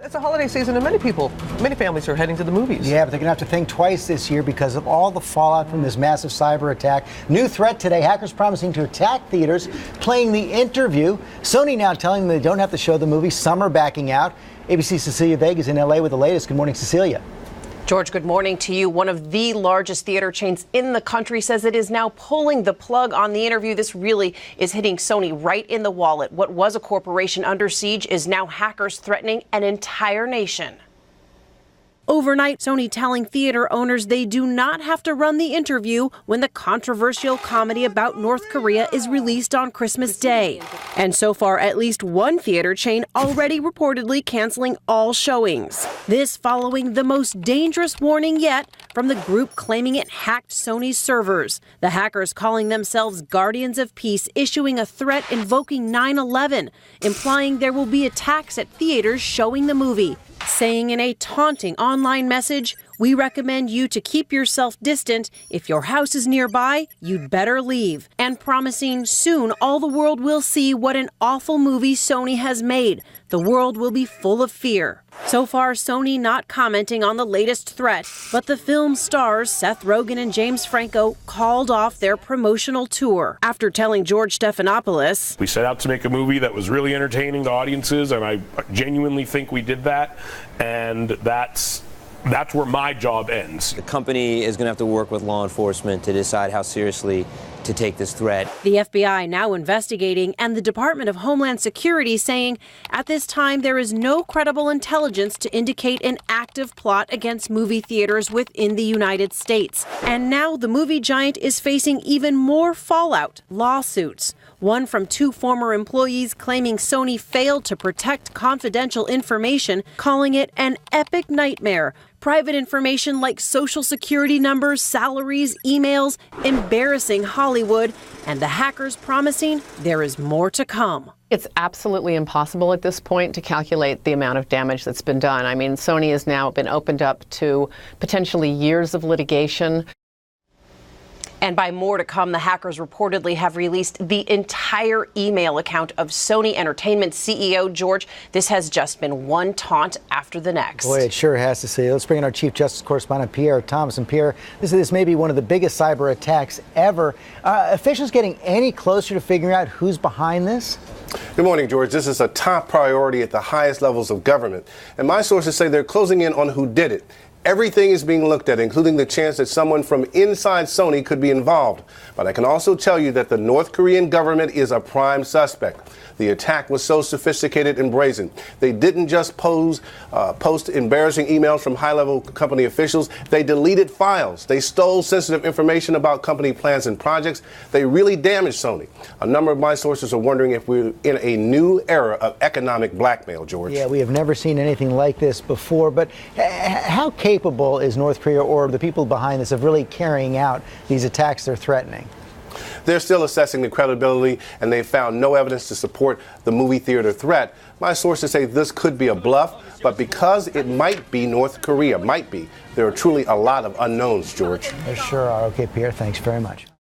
It's a holiday season and many families are heading to the movies. Yeah, but they're going to have to think twice this year because of all the fallout from this massive cyber attack. New threat today, hackers promising to attack theaters, playing The Interview. Sony now telling them they don't have to show the movie. Some are backing out. ABC's Cecilia Vega is in LA with the latest. Good morning, Cecilia. George, good morning to you. One of the largest theater chains in the country says it is now pulling the plug on The Interview. This really is hitting Sony right in the wallet. What was a corporation under siege is now hackers threatening an entire nation. Overnight, Sony telling theater owners they do not have to run The Interview when the controversial comedy about North Korea is released on Christmas Day. And so far, at least one theater chain already reportedly canceling all showings. This following the most dangerous warning yet from the group claiming it hacked Sony's servers. The hackers calling themselves Guardians of Peace issuing a threat invoking 9/11, implying there will be attacks at theaters showing the movie. Saying in a taunting online message, "We recommend you to keep yourself distant. If your house is nearby, you'd better leave." And promising soon all the world will see what an awful movie Sony has made. The world will be full of fear. So far, Sony not commenting on the latest threat, but the film's stars, Seth Rogen and James Franco, called off their promotional tour. After telling George Stephanopoulos, "We set out to make a movie that was really entertaining to audiences, and I genuinely think we did that, and that's where my job ends." The company is going to have to work with law enforcement to decide how seriously to take this threat. The FBI now investigating, and the Department of Homeland Security saying at this time there is no credible intelligence to indicate an active plot against movie theaters within the United States. And now the movie giant is facing even more fallout, lawsuits. One from two former employees claiming Sony failed to protect confidential information, calling it an epic nightmare. Private information like social security numbers, salaries, emails, embarrassing Hollywood, and the hackers promising there is more to come. It's absolutely impossible at this point to calculate the amount of damage that's been done. I mean, Sony has now been opened up to potentially years of litigation. And by more to come, the hackers reportedly have released the entire email account of Sony Entertainment CEO George. This has just been one taunt after the next. Boy, it sure has to say. Let's bring in our Chief Justice Correspondent, Pierre Thomas. And Pierre, this may be one of the biggest cyber attacks ever. Officials getting any closer to figuring out who's behind this? Good morning, George. This is a top priority at the highest levels of government. And my sources say they're closing in on who did it. Everything is being looked at, including the chance that someone from inside Sony could be involved. But I can also tell you that the North Korean government is a prime suspect. The attack was so sophisticated and brazen. They didn't just post embarrassing emails from high-level company officials. They deleted files. They stole sensitive information about company plans and projects. They really damaged Sony. A number of my sources are wondering if we're in a new era of economic blackmail, George. Yeah, we have never seen anything like this before. But how capable is North Korea or the people behind this of really carrying out these attacks they're threatening? They're still assessing the credibility, and they found no evidence to support the movie theater threat. My sources say this could be a bluff, but because it might be North Korea, there are truly a lot of unknowns, George. There sure are. Okay, Pierre, thanks very much.